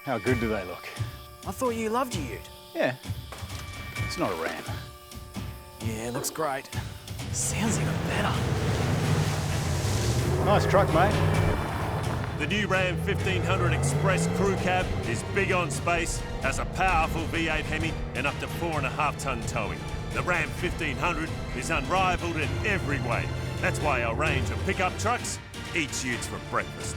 How good do they look? I thought you loved your ute. Yeah. It's not a Ram. Yeah, looks great. Sounds even better. Nice truck, mate. The new Ram 1500 Express crew cab is big on space, has a powerful V8 Hemi and up to 4.5 ton towing. The Ram 1500 is unrivaled in every way. That's why our range of pickup trucks eats utes for breakfast.